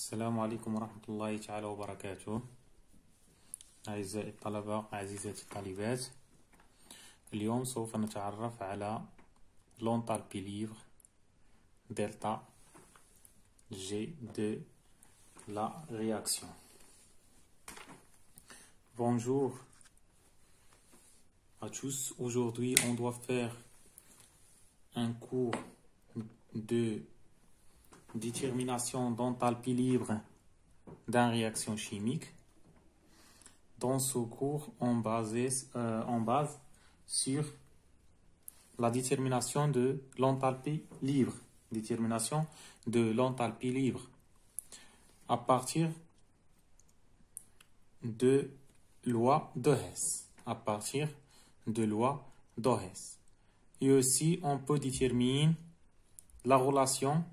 السلام عليكم ورحمة الله تعالى وبركاته. أعزائي الطلبة عزيزاتي الطالبات، اليوم سوف نتعرف على l'enthalpie libre delta G de la réaction. Bonjour à tous. Aujourd'hui, on doit faire un cours de détermination d'enthalpie libre d'une réaction chimique. Dans ce cours, on base sur la détermination de l'enthalpie libre. Détermination de l'enthalpie libre à partir de loi de Hess. À partir de loi de Hess. Et aussi, on peut déterminer la relation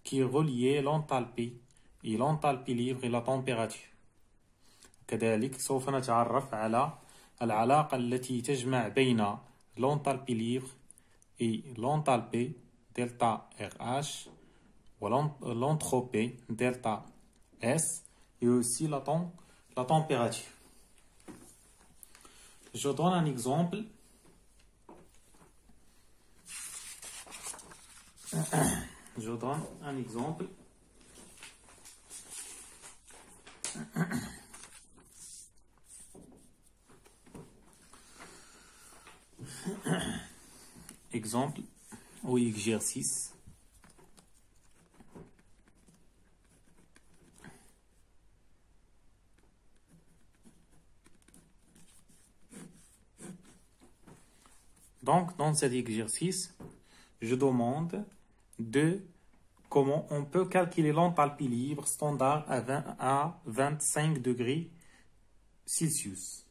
qui relie l'enthalpie et l'enthalpie libre et la température. كذلك سوف نتعرف على العلاقة التي تجمع بين l'enthalpie libre et l'enthalpie delta RH ou l'entropie delta S et aussi la température. Je donne un exemple. Je donne un exemple. Exemple ou exercice. Donc, dans cet exercice, je demande de comment on peut calculer l'enthalpie libre standard à 25 degrés Celsius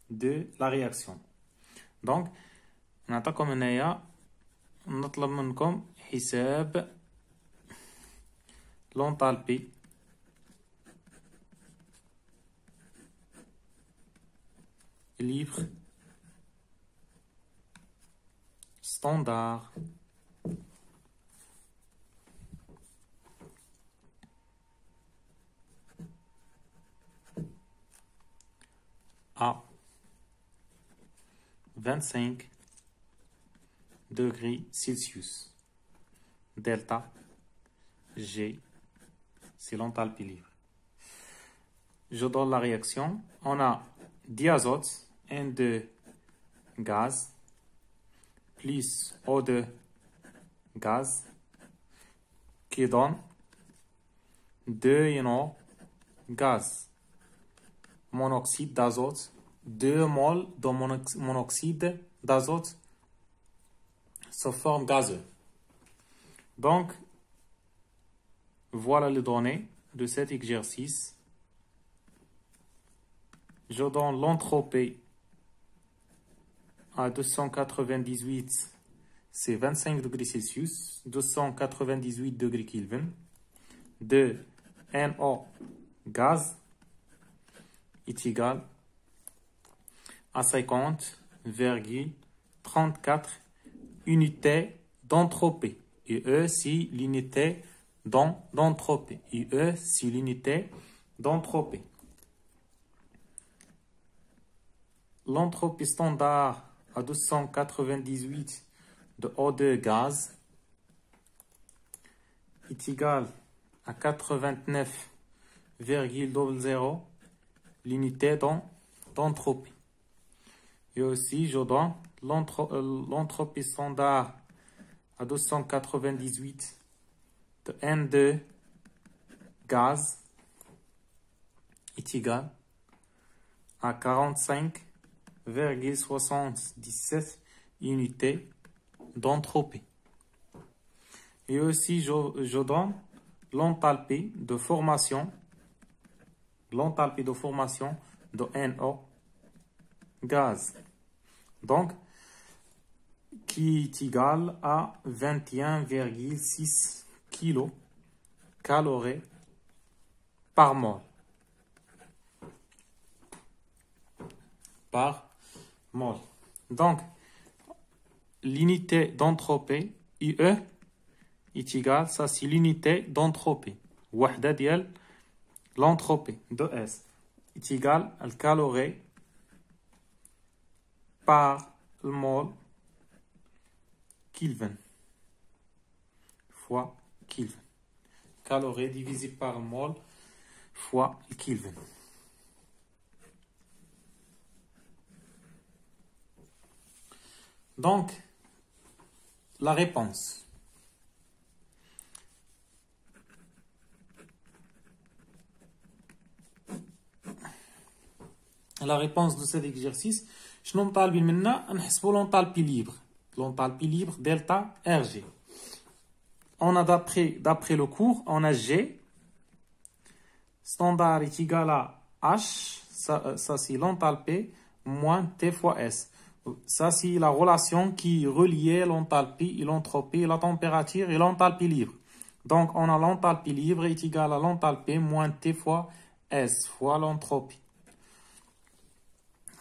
de la réaction. Donc, نعطيكم هنايا نطلب منكم حساب l'enthalpie libre standard à 25 degrés Celsius. Delta G, c'est l'enthalpie libre. Je donne la réaction. On a diazote, N2 gaz, plus O2 gaz, qui donne 2 ions gaz. Monoxyde d'azote, 2 moles de monoxyde d'azote se forment gazeux. Donc, voilà les données de cet exercice. Je donne l'entropie à 298, c'est 25 degrés Celsius, 298 degrés Kelvin, de NO gaz est égal à 50,34 unités d'entropie. Et E, c'est l'unité d'entropie. Et E, c'est l'unité d'entropie. L'entropie standard à 298 de O2 gaz est égale à 89,00 l'unité d'entropie. Et aussi, je donne l'entropie standard à 298 de N2 gaz est égal à 45,77 unités d'entropie. Et aussi, je donne l'enthalpie de formation de NO gaz. Donc, qui est égal à 21,6 kcal par mol. Donc, l'unité d'entropie, IE, est égale, ça c'est l'unité d'entropie. وحدة ديال l'entropie de S est égal à calorie par le mol Kelvin fois Kelvin. Calorie divisé par mol fois Kelvin. Donc, la réponse. La réponse de cet exercice, je n'en parle pas maintenant, on a l'enthalpie libre. L'enthalpie libre delta RG. On a d'après le cours, on a G. Standard est égal à H, ça c'est l'enthalpie, moins T fois S. Ça c'est la relation qui reliait l'enthalpie et l'entropie, la température et l'enthalpie libre. Donc on a l'enthalpie libre est égal à l'enthalpie moins T fois S fois l'entropie.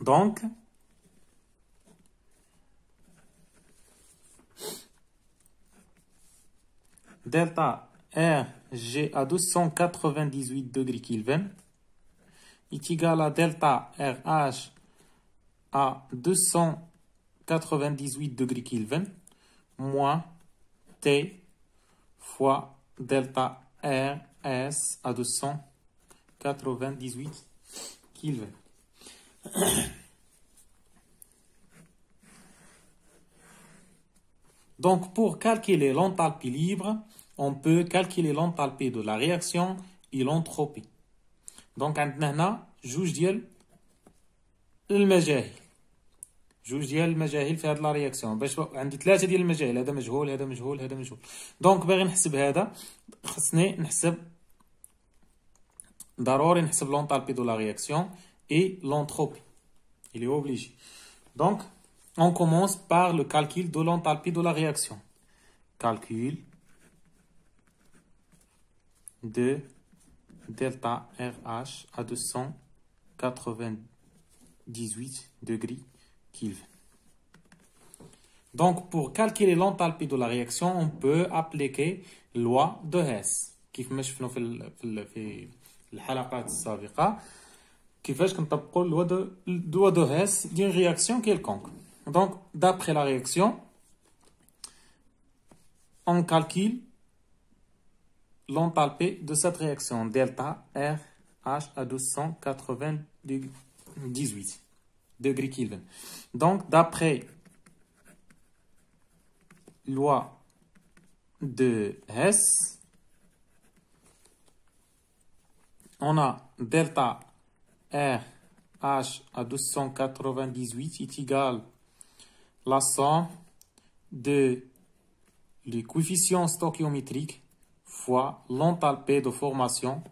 Donc, delta RG à 298 degrés Kelvin est égal à delta RH à 298 degrés Kelvin moins T fois delta RS à 298 Kelvin. Donc, pour calculer l'enthalpie libre, on peut calculer l'enthalpie de la réaction et l'entropie. Donc, عندنا جوج ديال المجاهيل. جوج ديال المجاهيل في هذه لا رياكسيون. باش عندي ثلاثة ديال المجاهيل، هذا مجهول، هذا مجهول، هذا مجهول. دونك باغي نحسب هذا، خصني نحسب ضروري نحسب l'enthalpie de la réaction et l'entropie. Il est obligé. Donc, on commence par le calcul de l'enthalpie de la réaction. Calcul de delta RH à 298 degrés Kelvin. Donc, pour calculer l'enthalpie de la réaction, on peut appliquer la loi de Hess. كيف ما شفنا في الحلقات السابقة كيفاش كنطبقوا loi de Hess d'une réaction quelconque. Donc, d'après la réaction, on calcule l'enthalpie de cette réaction, delta RH à 298 degrés Kelvin. Donc, d'après loi de Hess, on a delta RH à 298 est égal la somme de les coefficients stoichiométriques fois l'enthalpie de formation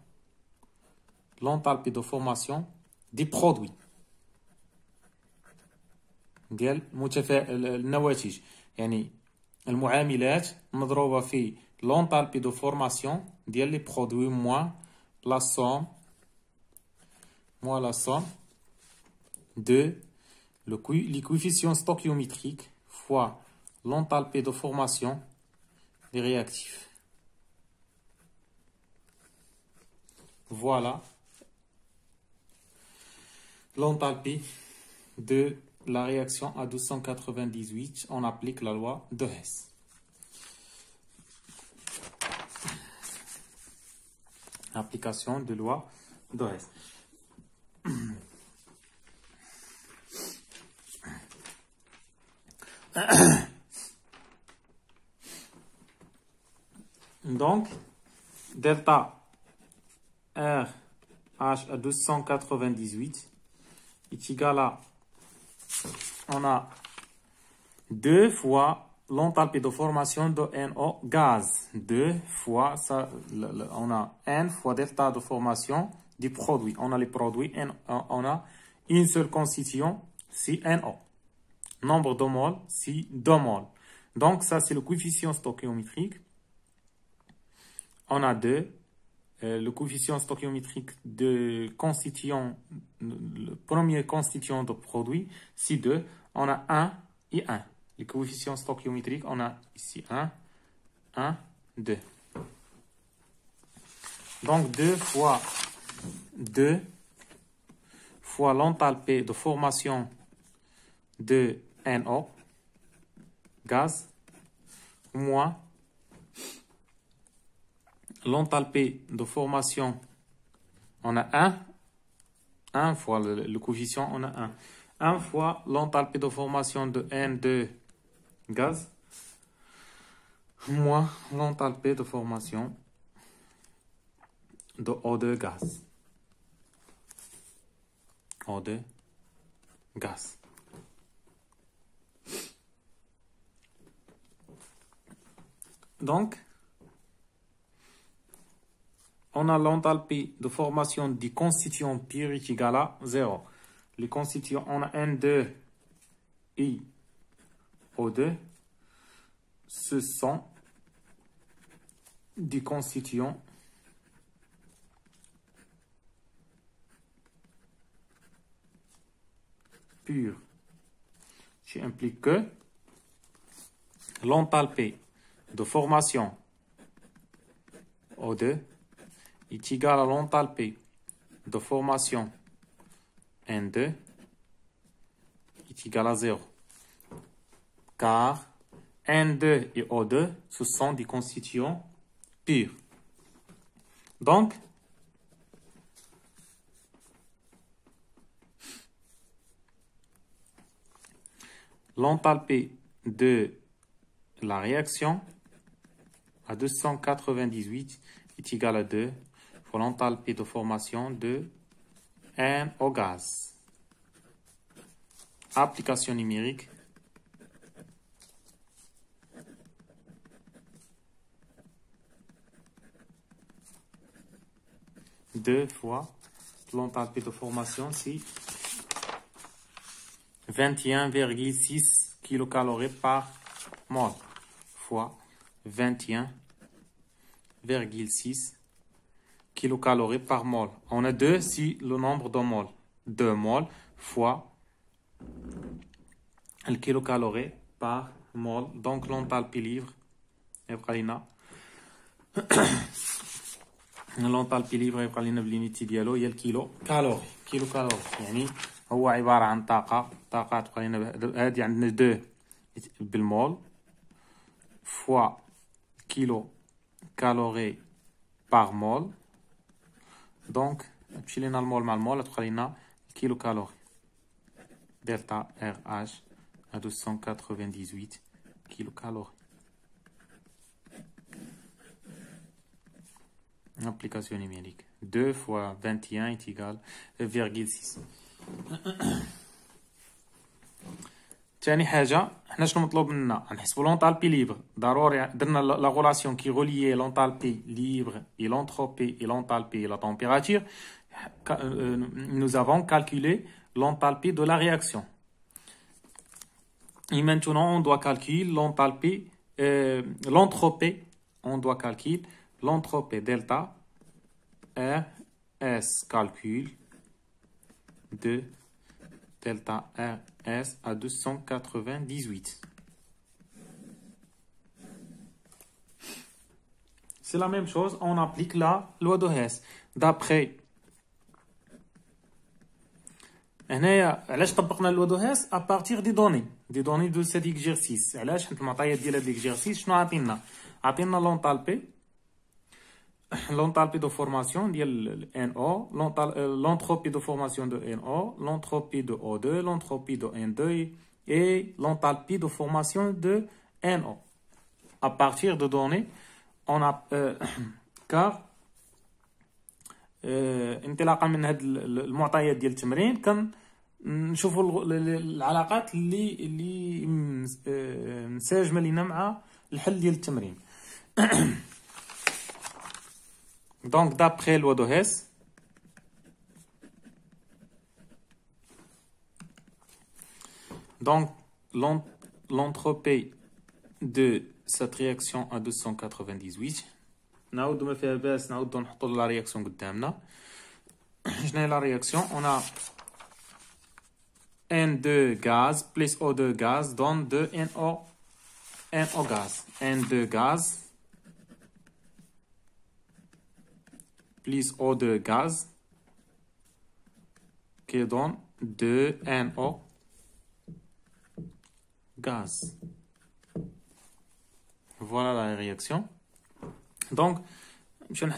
des produits ديال النواتج يعني المعاملات مضروبة في l'enthalpie de formation ديال les produits moins la somme de les coefficients stoichiométriques fois l'enthalpie de formation des réactifs. Voilà l'enthalpie de la réaction à 298. On applique la loi de Hess. Application de loi de Hess. Donc, delta RH à 298 est égal à, on a 2 fois l'enthalpie de formation de NO gaz. 2 fois, ça, on a N fois delta de formation du produit. On a les produits, on a une seule constitution, c'est NO. Nombre de moles, c'est 2 moles. Donc, ça, c'est le coefficient stoichiométrique. On a 2. Le coefficient stoichiométrique de constituant, le premier constituant de produit, c'est 2. On a 1 et 1. Les coefficients stoichiométriques, on a ici 1, 1, 2. Donc 2 fois 2 fois l'enthalpie de formation de NO, gaz, moins l'enthalpie de formation, on a 1 fois le coefficient, on a 1 fois l'enthalpie de formation de N2 gaz, moins l'enthalpie de formation de O2 gaz. O2 gaz. Donc, on a l'enthalpie de formation du constituant pur est égal à 0. Les constituants, on a N2 et O2. Ce sont des constituants purs. Ce qui implique que l'enthalpie de formation O2 est égal à l'enthalpie de formation N2 est égal à 0. Car N2 et O2, ce sont des constituants purs. Donc, l'enthalpie de la réaction à 298 est égale à 2 pour l'enthalpie de formation de NO gaz. Application numérique. Deux fois l'enthalpie de formation, c'est 21,6 kcal par mol fois 21,6 kcal par mol. On a 2 si le nombre de mol. 2 mol fois le kilocalorie par mol. Donc l'enthalpie libre l'enthalبي ليبر يبقى لنا بالليميتي ديالو هي الكيلو كالوري. يعني هو عباره عن طاقه تبقى لنا هادي عندنا 2 بالمول فوا كيلو كالوري باغ مول. دونك تمشي لنا المول مع المول تبقى لنا الكيلو كالوري دلتا ار اش 298 كيلو كالوري. Application numérique. 2 fois 21 est égal à 0,6. ثاني حاجة حنا شنو مطلوب منا؟ نحسبوا l'enthalpie libre. ضروري درنا la relation qui relie l'enthalpie libre et l'entropie et l'enthalpie et la température. Nous avons calculé l'enthalpie de la réaction. Et maintenant, on doit calculer l'enthalpie, l'entropie. On doit calculer l'entropie delta RS calcul de delta RS à 298. C'est la même chose, on applique la loi de Hess. D'après هنايا علاش طبقنا لو دو هيس à partir des données de cet exercice. علاش حيت المعطيات ديال هذا l'exercice شنو عطينا l'enthalpie de formation de NO, l'entropie de formation de NO, l'entropie de O2, l'entropie de N2 et l'enthalpie de formation de NO. À partir de données, on a car انطلاقا من هذه المعطيات ديال التمرين كنشوفوا العلاقات اللي منسجمه لينا مع الحل ديال التمرين. Donc, d'après loi de Hess, donc l'entropie de cette réaction à 298, نعاودو ما فيها باس نعاودو نحطو لا رياكسيون قدامنا. شنو هي لا رياكسيون؟ on a N2 gaz plus O2 gaz donne 2 NO gaz. N2 gaz plus O2 gaz qui donne 2NO gaz. Voilà la réaction. Donc, je vais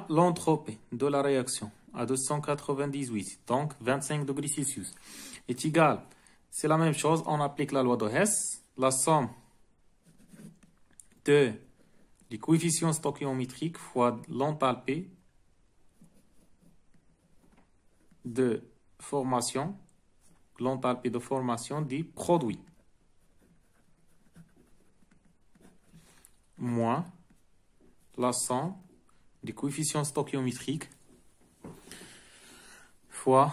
l'entropie de la réaction à 298, donc 25 degrés Celsius, est égal. C'est la même chose, on applique la loi de Hess. La somme de les coefficients stoichiométriques fois l'enthalpie de formation, l'enthalpie de formation du produit, moins la somme des coefficients stoichiométriques fois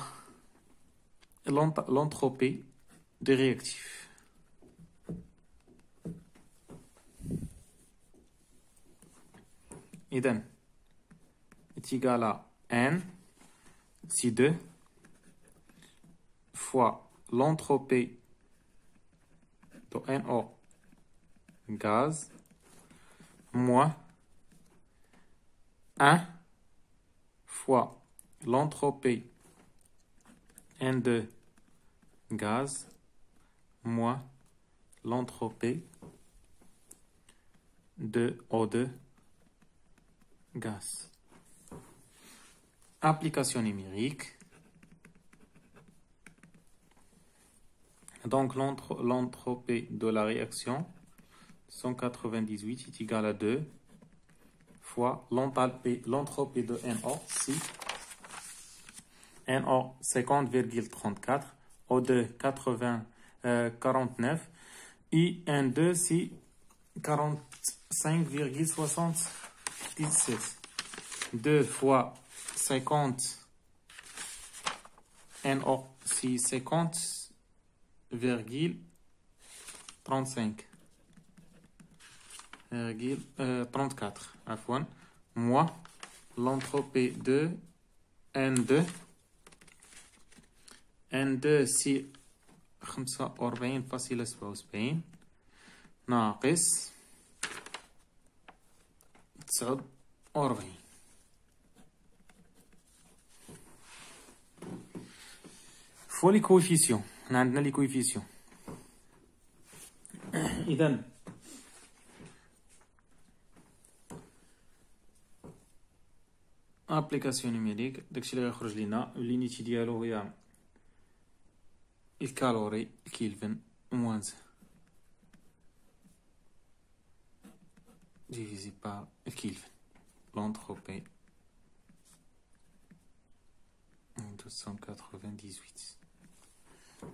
l'entropie des réactifs. إذن est égal à N C2 fois l'entropie de NO gaz moins 1 fois l'entropie N2 gaz moins l'entropie de O2 gaz. Application numérique. Donc l'entropie de la réaction 198 est égal à 2 fois l'entropie de NO, si NO 50,34, O2 49 et N2 c'est 45,77. 2 fois 50 NO c'est 50,35 34 عفوا moins l'entropie de N2 c'est 45.77 ناقص 49. faut les coefficients. On a les coefficients. إذن application numérique داكشي اللي غيخرج لينا l'unité ديالو هي الكالوري الكيلفن موانز divisé par le Kelvin, l'entropie 298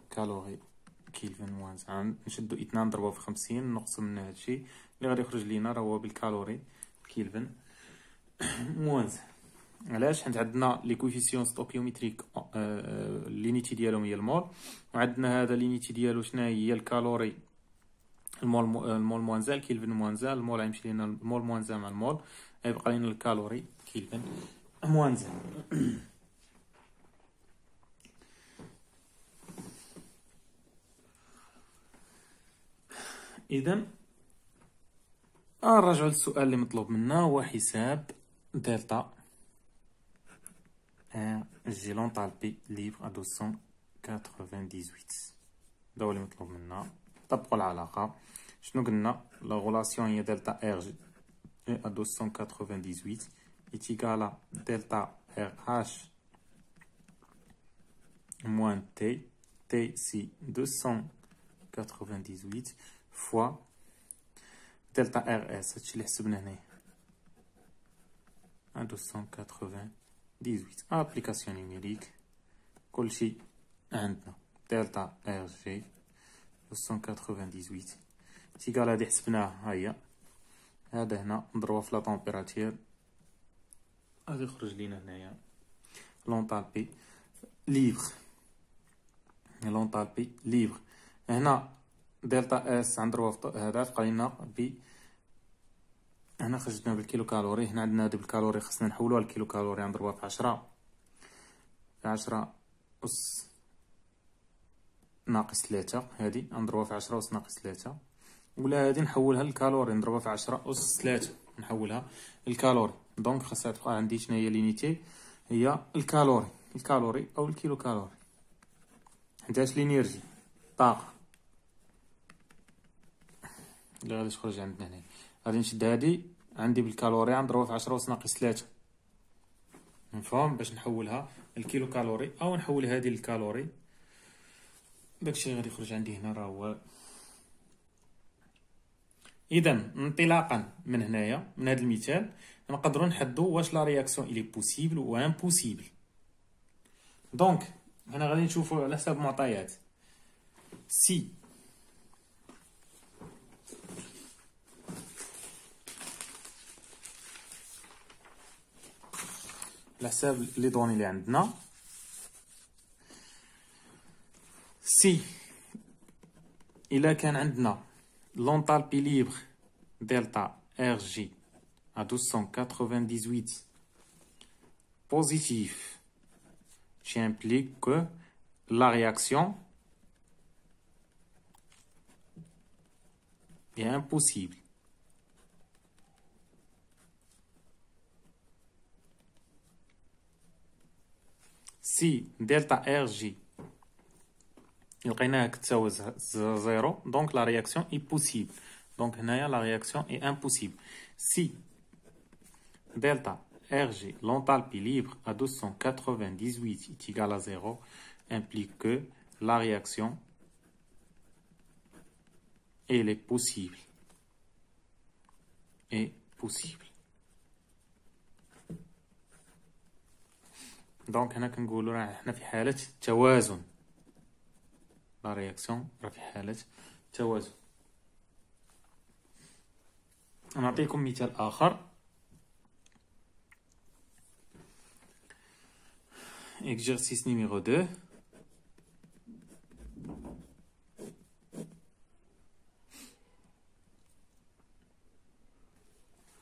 calories كيلفن موانز. نشدو 2 نضربوه في 50 نقص من هادشي اللي غادي يخرج لينا راه هو بالكالوري كيلفن موانز. علاش؟ حيت عندنا لي كوفيسيون ستوكيوميتريك لينيتي ديالهم هي المول، وعندنا هذا لينيتي ديالو شناهي هي الكالوري المول موانزال كيلفن موانزال. المول غيمشي لينا المول موانزال مع المول، غيبقى لينا الكالوري كيلفن موانزال. اذا نرجعوا للسؤال اللي مطلوب منا، هو حساب دلتا جي لونطالبي ليبر ا 298. هذا هو اللي مطلوب منا. طبقوا العلاقه. شنو قلنا؟ لا غولاسيون هي دلتا ار جي ا 298 est égal à delta RH moins T. T c'est 298 fois delta RS. هادشي اللي حسبنا هنايا 298. ابليكاسيون نيميريك كلشي عندنا. دلتا ار جي 298 تيقال هادي حسبناها، ها هي هذا هنا نضربوها في لا طومبيراتير غادي يخرج لينا هنايا لونطالبي ليبر. لونطالبي ليبر هنا دلتا اس غنضربوها في هذا بقى لينا ب هنا خرجنا بالكيلو كالوري. هنا عندنا هادي بالكالوري خصنا نحولوها لكيلو كالوري غنضربوها في 10 أس ناقص 3. هادي غنضربوها في 10 أس ناقص 3، ولا هادي نحولها للكالوري نضربها في 10 أس 3 نحولها للكالوري. دونك خاصها تبقى عندي شنو هي لينيتي، هي الكالوري او الكيلو كالوري. حيتاش لينيرجي طاقه اللي غادي تخرج عندنا هنا. غادي نشد هادي عندي بالكالوري غنضربها في 10 ناقص 3 مفهوم، باش نحولها الكيلو كالوري او نحول هادي للكالوري. داكشي اللي غادي يخرج عندي هنا راه هو. اذا انطلاقا من هنايا من هذا المثال نقدروا نحددوا واش لا رياكسيون الي بوسيبل و امبوسيبل. دونك هنا غادي نشوفوا على حساب المعطيات. سي على حساب لي دوني اللي عندنا، سي إلا كان عندنا l'enthalpie libre delta RG à 1298 positif, qui implique que la réaction est impossible. Si delta RG لقيناها كتساوي 0 donc la réaction est possible. Donc هنايا la réaction est impossible. Si delta RG, l'enthalpie libre à 298 est égale à 0, implique que la réaction elle est possible. Est possible. Donc هنا كنقولوا راه حنا في حالة توازن. لا رياكسيون راه في حالة توازن. نعطيكم مثال آخر. Exercice numéro 2.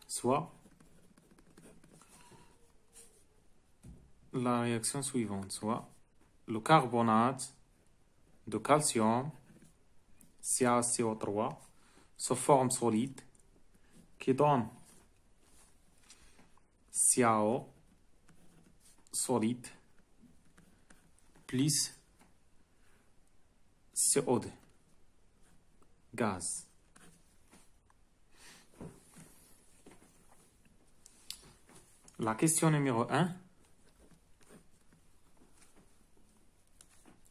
Soit la réaction suivante, soit le carbonate de calcium CaCO3 sous forme solide qui donne CaO solide plus CO2 gaz. La question numéro 1.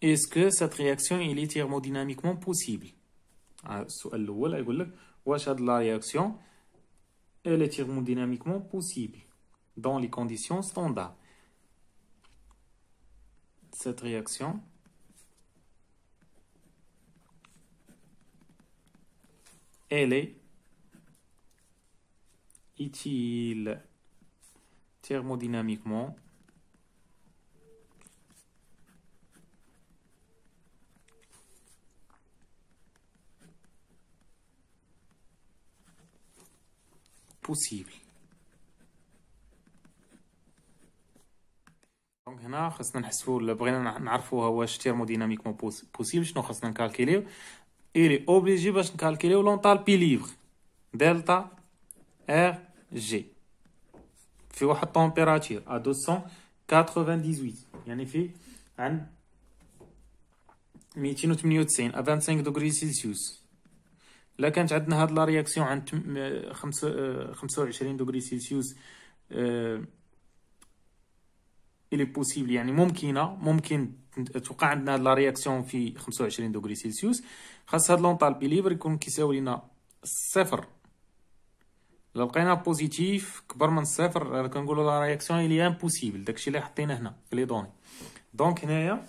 Est-ce que cette réaction est thermodynamiquement possible? السؤال الأول يقول لك واش هاد la réaction elle est thermodynamiquement possible dans les conditions standards. Cette réaction elle est-il thermodynamiquement possible. دونك هنا خاصنا نحسبوا ولا بغينا نعرفوها واش تيرموديناميكمون بوسيبل شنو خاصنا نكالكيليو. إلي اوبليجي باش نكالكيليو لونطالبي ليبر دلتا ار جي في واحد طومبيراتير ا 298 يعني في عند 298 ا 25 دوغري سيلسيوس. لا كانت عندنا هاد لا رياكسيون عند 25 دوغري سيلسيوس إلي بوسيبل يعني ممكن توقع عندنا هاد لا رياكسيون في 25 دوغري سيلسيوس. خاص هاد لونطالبي ليبر يكون كيساوي لنا صفر. لو لقينا بوزيتيف كبر من صفر كنقولوا لا رياكسيون إلي امبوسيبل. داكشي اللي حطينا هنا في لي دوني. دونك هنايا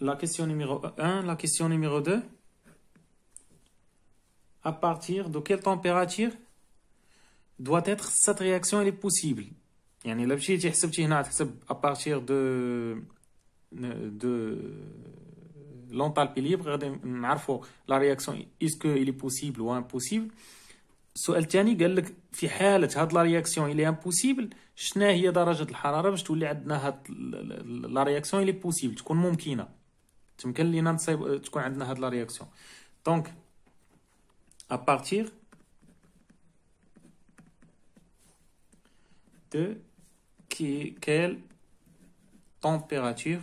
la question numéro 1, la question numéro 2. À partir de quelle température doit être cette réaction elle est possible. يعني إلا مشيتي حسبتي هنا تحسب à partir de l'enthalpie libre غادي نعرفوا la réaction est-ce que il est possible ou impossible. السؤال الثاني قال لك في حالة هاد لا رياكسيون اللي امبوسيبل شنا هي درجة الحرارة باش تولي عندنا هاد لا رياكسيون اللي بوسيبل تكون ممكنة تمكن لينا تكون عندنا هاد لا رياكسيون. دونك à partir de quelle température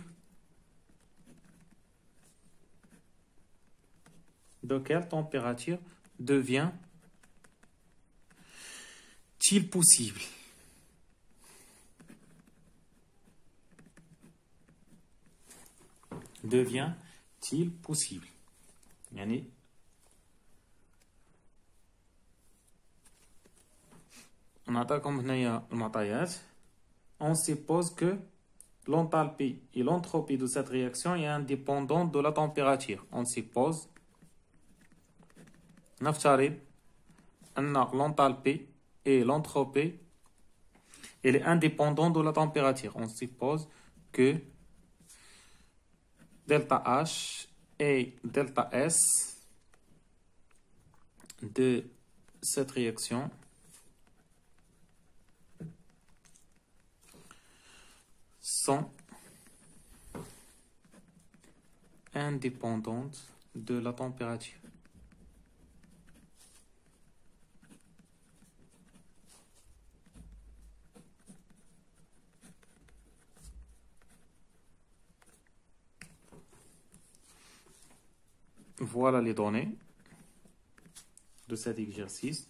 devient-il possible? Devient-il possible? Yani, on attaque comme on suppose que l'enthalpie et l'entropie de cette réaction est indépendante de la température. On suppose نفترض أن l'enthalpie et l'entropie elle est indépendante de la température. On suppose que delta H et delta S de cette réaction sont indépendantes de la température. Voilà les données de cet exercice.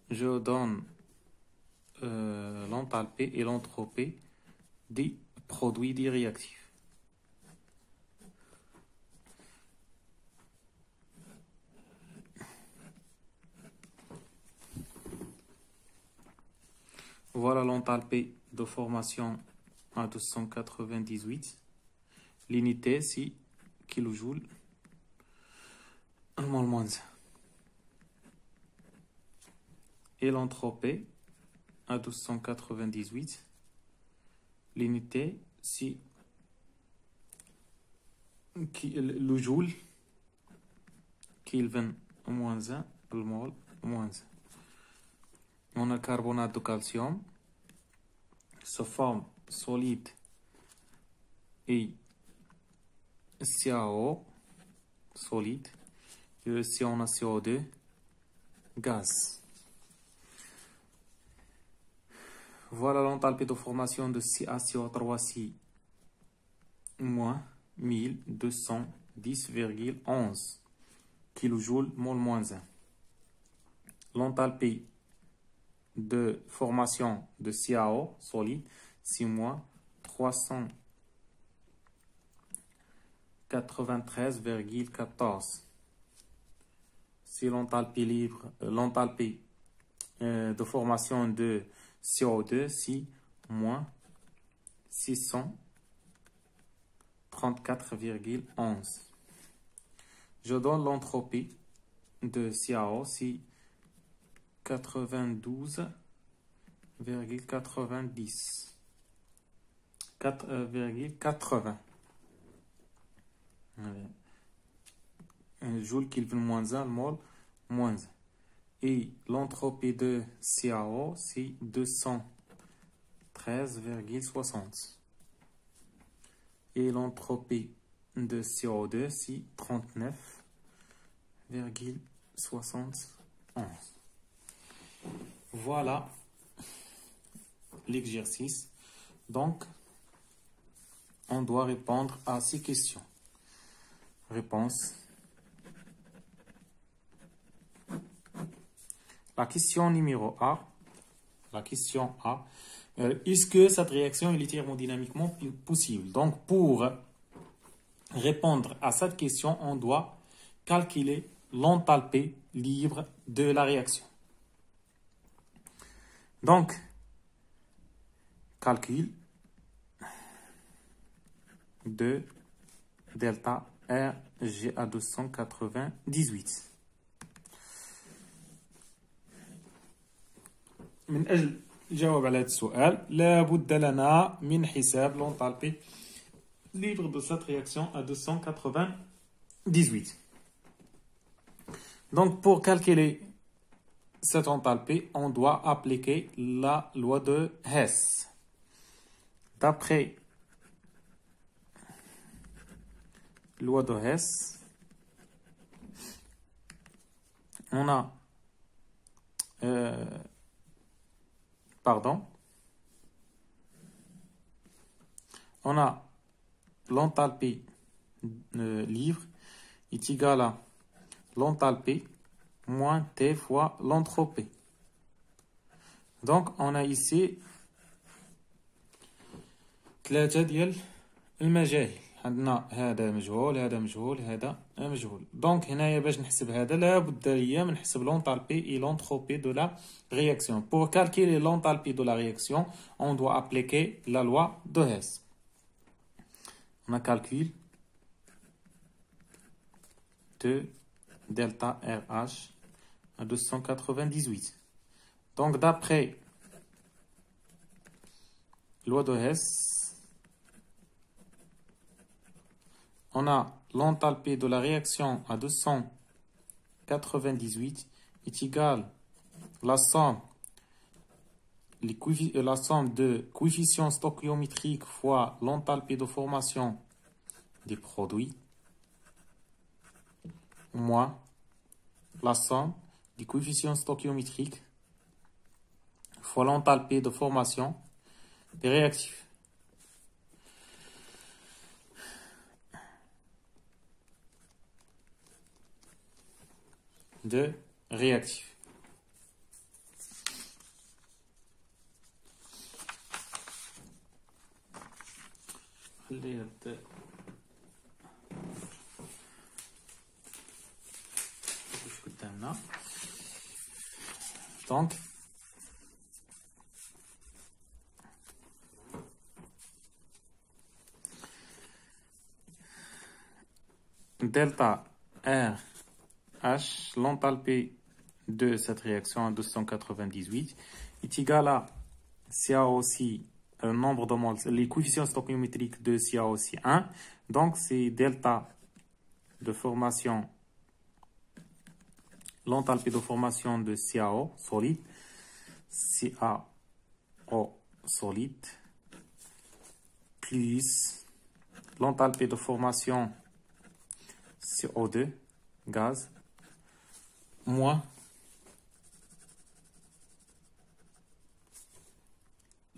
Je donne l'enthalpie et l'entropie des produits dits réactifs. Voilà l'enthalpie de formation à 298. L'unité, c'est kilojoules moins moins 1. Et l'entropie à 298. L'unité, c'est le joule, Kelvin moins 1, le mol moins 1. On a carbonate de calcium, se forme solide et CaO, solide. Et aussi on a CO2, gaz. Voilà l'enthalpie de formation de CaCO3 moins 1210,11 kJ mol moins 1. L'enthalpie de formation de CaO solide, 6 moins 393,14. Si l'enthalpie libre, l'enthalpie de formation de CO2, c'est moins 634,11. Je donne l'entropie de CaO, c'est 92,90. 4,80. Un joule Kelvin moins 1, le mol moins 1. Et l'entropie de CaO, c'est 213,60. Et l'entropie de CO2, c'est 39,71. Voilà l'exercice. Donc, on doit répondre à ces questions. Réponse. La question numéro A. La question A. Est-ce que cette réaction est thermodynamiquement possible? Donc, pour répondre à cette question, on doit calculer l'enthalpie libre de la réaction. Donc, calcul de delta RG à 298. من أجل الجواب على هذا السؤال لابد لنا من حساب l'enthalpie libre de cette réaction à 298. Donc, pour calculer cette enthalpie, on doit appliquer la loi de Hess. D'après loi de Hess, on a pardon, on a l'enthalpie livre est égale à l'enthalpie moins T fois l'entropie. Donc on a ici 3 ديال المجاهيل. عندنا هذا مجهول، هذا مجهول، هذا مجهول. دونك هنايا باش نحسب هذا لابد ليا من نحسب l'enthalpie et l'entropie de la réaction. Pour calculer l'enthalpie de la réaction, on doit appliquer la loi de Hess. On a calcul de delta RH à 298. Donc d'après loi de Hess, on a l'enthalpie de la réaction à 298 est égale la somme de coefficients stoichiométriques fois l'enthalpie de formation des produits moins la somme des coefficients stoichiométriques fois l'enthalpie de formation des réactifs. De réactifs. Donc delta R H, l'enthalpie de cette réaction à 298 est égal à CaO2, nombre de moles, les coefficients stoichiométriques de CaO2 1. Donc c'est delta de formation, l'enthalpie de formation de CaO solide, CaO solide, plus l'enthalpie de formation CO2 gaz, moins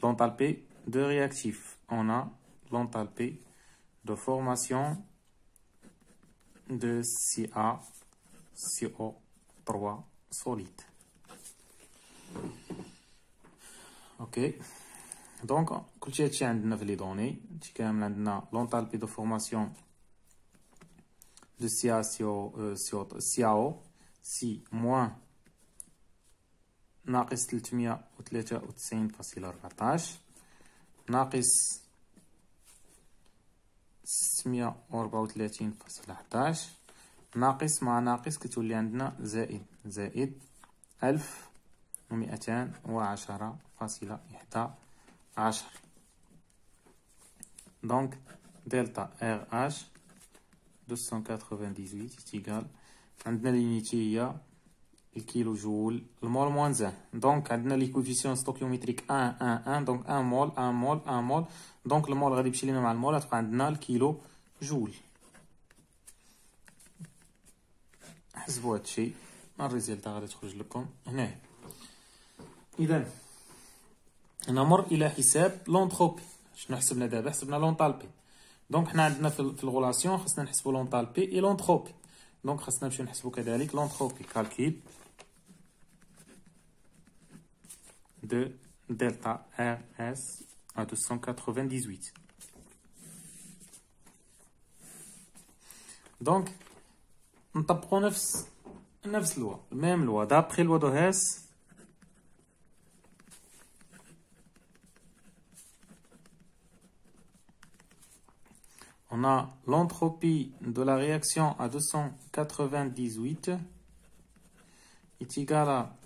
l'enthalpie de réactif. On a l'enthalpie de formation de CaCO3 solide. Ok. Donc, كل شيء هادشي عندنا في لي دوني. هادشي كامل عندنا l'enthalpie de formation de CaO C moins ناقص 393.14 ناقص 634.11 ناقص مع ناقص كتولي عندنا زائد 1210.11. Donc delta RH 298 est égal عندنا l'unité هي الكيلو جول المول موان 1. دونك عندنا لي كوفيسيون ستوكيوميتريك 1 1 1. دونك 1 مول 1 مول 1 مول. دونك المول غادي يمشي لينا مع المول غتبقى عندنا الكيلو جول. حسبوا هادشي الريزلتا غادي تخرج لكم هنا. اذا نمر الى حساب لونتروبي. شنو حسبنا دابا؟ حسبنا لونتالبي. دونك حنا عندنا في الغولاسيون خصنا نحسبوا لونتالبي اي لونتروبي. دونك خصنا نمشيو نحسبوا كذلك لونتروبي. كالكول de delta RS à 298. Donc, نطبقوا نفس loi, même loi. D'après loi de Hess, on a l'entropie de la réaction à 298 est égale à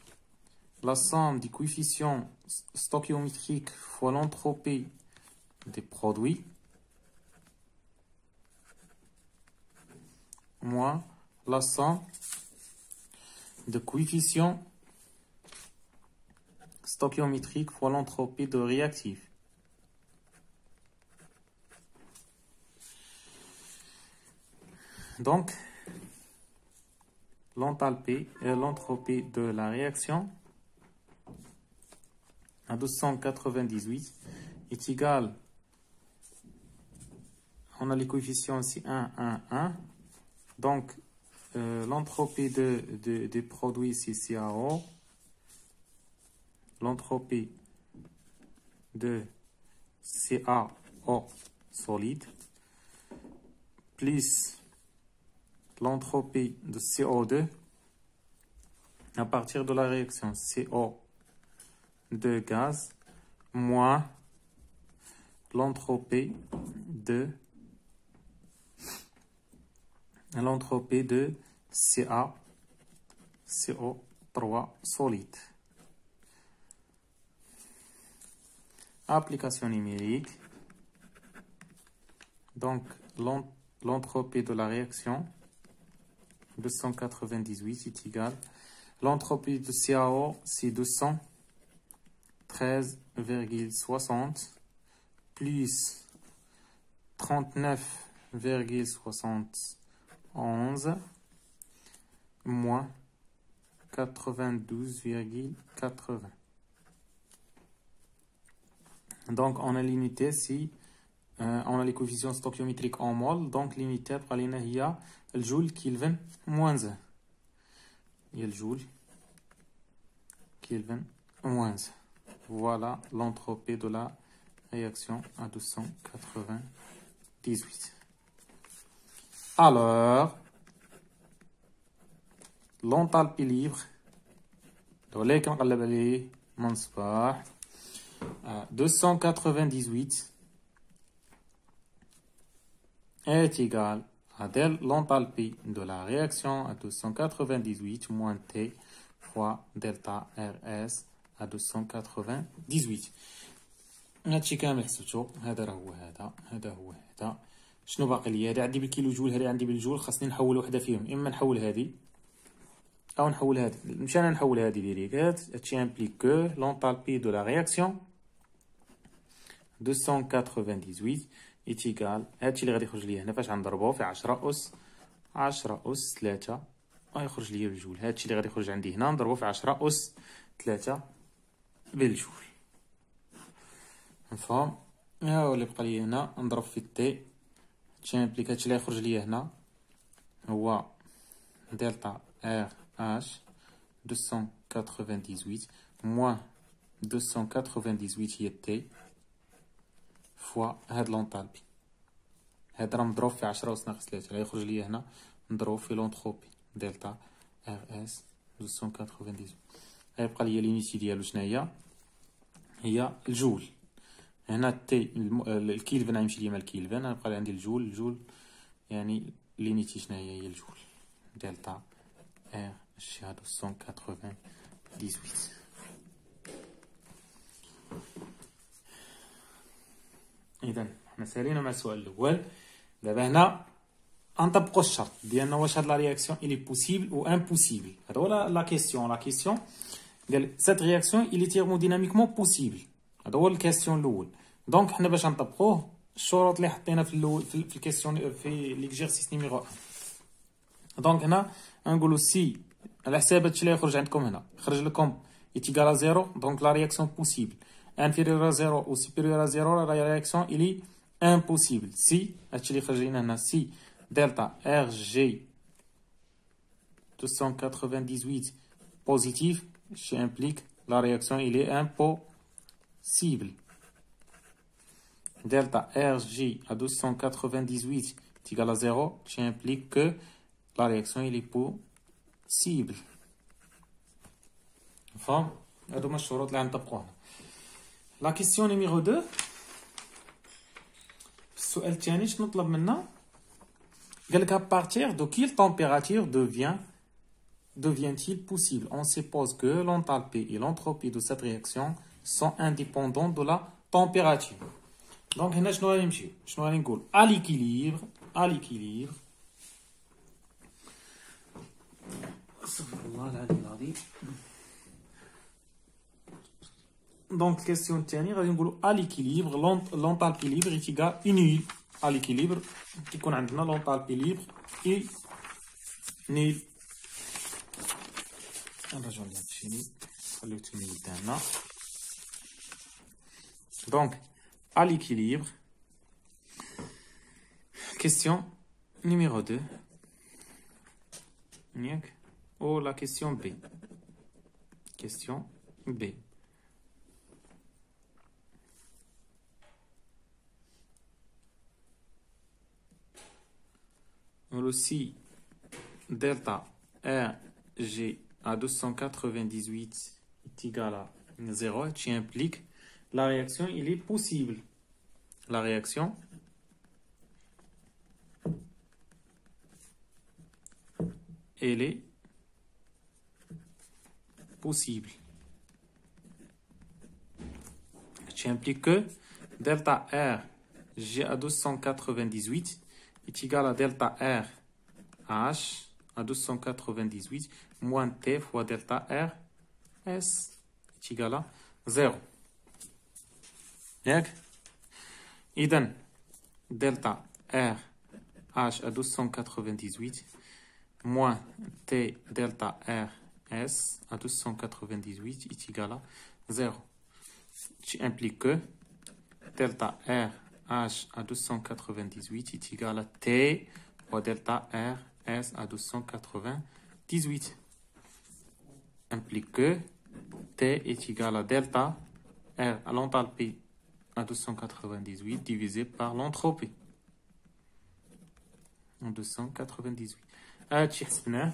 la somme des coefficients stoichiométriques fois l'entropie des produits moins la somme de coefficients stoichiométriques fois l'entropie de réactif. Donc, l'enthalpie et l'entropie de la réaction à 298 est égal, on a les coefficients ici 1, 1, 1. Donc, l'entropie des produits ici, CaO, l'entropie de CaO solide, plus l'entropie de CO2 à partir de la réaction CO2 gaz, moins l'entropie de CO3 solide. Application numérique. Donc, l'entropie de la réaction 298 est égale. L'entropie de CaO, c'est 213,60 plus 39,71 moins 92,80. Donc, on a l'unité si on a les coefficients stoichiométriques en mol. Donc, l'unité pour aller il y a le joule Kelvin moins 1. Il y a le joule Kelvin moins 1. Voilà l'entropie de la réaction à 298. Alors, l'enthalpie libre, ولكن نقلب عليه من الصباح 298 est égal à l'enthalpie de la réaction à 298 moins T fois delta RS à 298. هادشي كامل حسبتو. هذا راه هو هذا هو هذا. شنو باقي لي؟ هذا عندي بالكيلو جول، هذا عندي بالجول. خاصني نحول وحده فيهم، اما نحول هذه او نحول هذه. مشان انا نحول هذه ديريكت. هادشي امبليك كو l'enthalpie de la réaction 298 est égal. هادشي اللي غادي يخرج لي هنا فاش غنضربوه في 10 أس 3 غيخرج لي بالجول. هادشي اللي غادي يخرج عندي هنا نضربوه في 10 أس 3 بالجول. مفهوم؟ ها هو اللي بقى لي هنا نضرب في تي. هادشي امبليك هادشي اللي يخرج لي هنا هو دلتا ار اش 298 moins 298 هي تي فوا هاد لونطالبي. هاد راه مضروب في 10 أس ناقص 3 اللي يخرج لي هنا نضرب في لونتروبي دلتا ار اس 298. غيبقى لي لينيتي ديالو شناهي؟ هي الجول. هنا تي الكيلفن غيمشي لي مع الكيلفن، غيبقى لي عندي الجول يعني لينيتي شناهي؟ هي الجول دلتا ار ش 298. اذا حنا سالينا مع السؤال الاول. دابا هنا غنطبقوا الشرط ديالنا واش هاد لا رياكسيون الي بوسيبل او امبوسيبل. هذا هو لا كيسيون قال سيت رياكسيون الي تيرموديناميكمون بوسيبل. هذا هو الكيسيون الاول. دونك حنا باش نطبقوه الشروط اللي حطينا في الاول في الكيسيون في ليكزيرسيس نيميرو 1. دونك هنا نقولوا سي على حساب هادشي اللي يخرج عندكم هنا خرج لكم ايتيغال ا زيرو. دونك لا رياكسيون بوسيبل inférieur à 0 ou supérieur à 0 la réaction il est impossible. Si هادشي اللي خرج لنا هنا سي دلتا ار جي 298 positif, qui implique la réaction il est impossible. Delta RJ à 298 est égal à 0, qui implique que la réaction il est possible. فهم؟ هادو هما الشروط اللي غنطبقوها. La question numéro 2. السؤال الثاني شنو طلب منا؟ قال لك à partir de quelle température devient-il possible? On suppose que l'enthalpie et l'entropie de cette réaction sont indépendants de la température. Donc هنا شنو غادي نمشيو؟ شنو غادي نقول؟ à l'équilibre استغفر الله العلي العظيم. Donc, question الثانية غادي نقولوا à l'équilibre l'enthalpie libre est égale nulle. À l'équilibre كيكون عندنا l'enthalpie libre est nulle. نرجعو لهاد الشيء نخليو التمرين قدامنا. دونك à l'équilibre. Question numéro 2. Ou la question B. Question B. Si delta RG à 298 est égal à 0, qui implique la réaction, il est possible. La réaction elle est possible. Qui implique que delta R G à 298 est égal à delta R H à 298 moins T fois delta R S est égal à 0. إذن delta R H à 298 moins T delta R S à 298 est égal à 0. Qui implique que delta R H à 298 est égal à T fois delta R S à 298. Implique que T est égal à delta R à l'enthalpie à 298 divisé par l'entropie. En 298. هادشي حسبناه.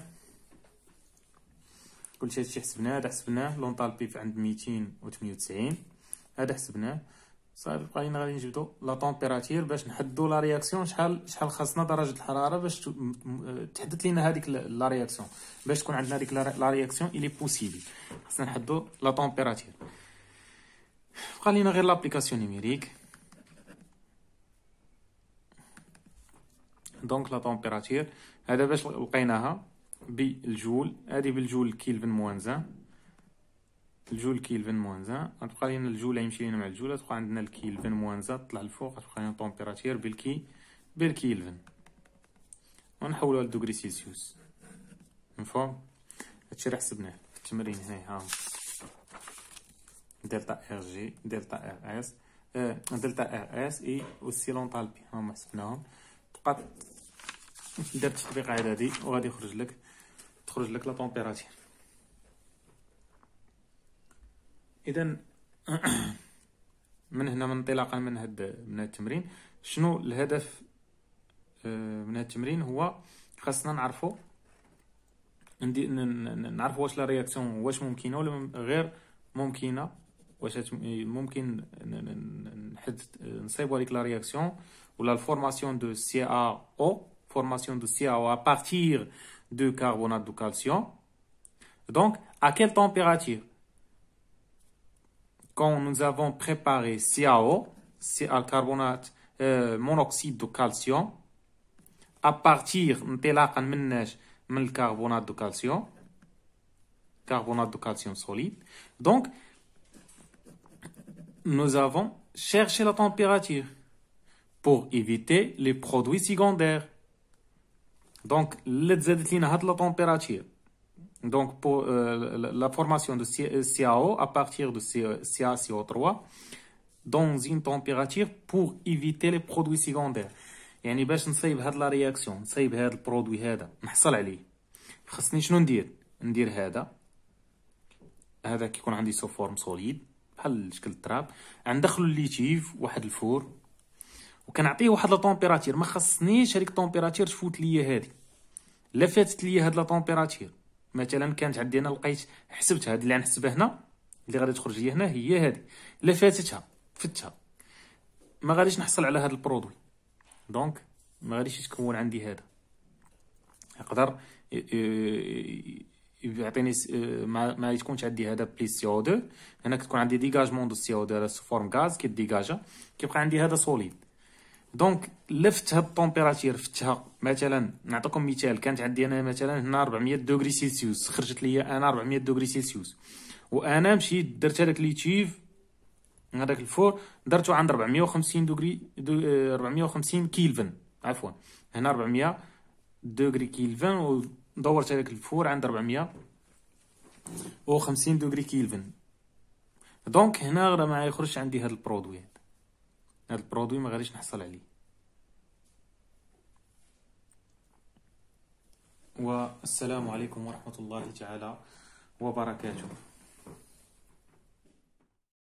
كلشي هادشي حسبناه. هذا حسبناه لونطالبي في عند 298. هذا حسبناه. صافي بقى لينا غادي نجبدو لا طومبيراتير باش نحددو لا رياكسيون شحال خاصنا درجة الحرارة باش تحدد لينا هذيك لا رياكسيون باش تكون عندنا هذيك لا رياكسيون إلي بوسيبل. خاصنا نحددو لا طومبيراتير. بقى لينا غير لابليكاسيون نيميريك. دونك لا طومبيراتير هذا باش لقيناها بالجول. هذه بالجول كيلفن موان 1. الجول كيلفن موان 1 غتبقى لينا الجول يمشي لينا مع الجول غتبقى عندنا الكيلفن موان 1 طلع الفوق غتبقى لينا طومبيراتير بالكيلفن ونحولوها لدوغري سيلسيوس. مفهوم؟ هادشي راه حسبناه في التمرين هنايا. ها دلتا ار جي دلتا ار اس دلتا ار اس اي اوسي لونطالبي هما حسبناهم. بقات دير التطبيق اعدادي وغادي تخرج لك لا طومبيراتير. اذا من هنا انطلاقا من هذا التمرين شنو الهدف من هذا التمرين؟ هو خاصنا نعرفوا واش لا رياكسيون واش ممكنه ولا غير ممكنه، واش ممكن نصيبوا هذيك لا رياكسيون ولا الفورماسيون دو CaO à partir de carbonate de calcium. Donc à quelle température? Quand nous avons préparé CaO, c'est un carbonate monoxyde de calcium à partir من الكربونات de calcium, carbonate de calcium solide. Donc nous avons cherché la température pour éviter les produits secondaires. Donc اللي تزادت لينا هاد لا température. Donc pour la formation de CaO à partir de CaCO3 dans une température pour éviter les produits secondaires. يعني باش نصيب هاد لا رياكسيون نصيب هاد البرودوي هذا نحصل عليه خصني شنو ندير هذا كيكون عندي سو فورم سوليد بحال شكل التراب. غندخلو الليتيف واحد الفور وكنعطيه واحد لا طومبيراتير. ما خصنيش هذيك الطومبيراتير تفوت ليا هذه. لا فاتت ليا هاد لا طومبيراتير مثلا كانت عندي انا لقيت حسبت هاد اللي غنحسبها هنا اللي غادي تخرج ليا هنا هي هذه. لا فاتتها فتها ما غاديش نحصل على هاد البرودوي. دونك ما غاديش يتكون عندي هذا. يقدر يعطيني ما يكونش عندي هذا بليس سي او 2. هنا كتكون عندي ديغاجمون دو سي او 2 سو فورم غاز كيديغاجا كيبقى عندي هذا سوليد. دونك لفت هاد الطومبيراتير فتها مثلا نعطيكم مثال كانت عندي انا مثلا هنا 400 دوغري سيلسيوس خرجت ليا انا 400 دوغري سيلسيوس وانا مشيت درت هذاك ليتيف هذاك الفور درتو عند 450 دوغري 450 كيلفن عفوا هنا 400 دوغري كيلفن ودورت هذاك الفور عند 400 او 50 دوغري كيلفن. دونك هنا راه ما يخرجش عندي هاد البرودوي، هاد البرودوي ما غاديش نحصل عليه. والسلام عليكم ورحمة الله تعالى وبركاته.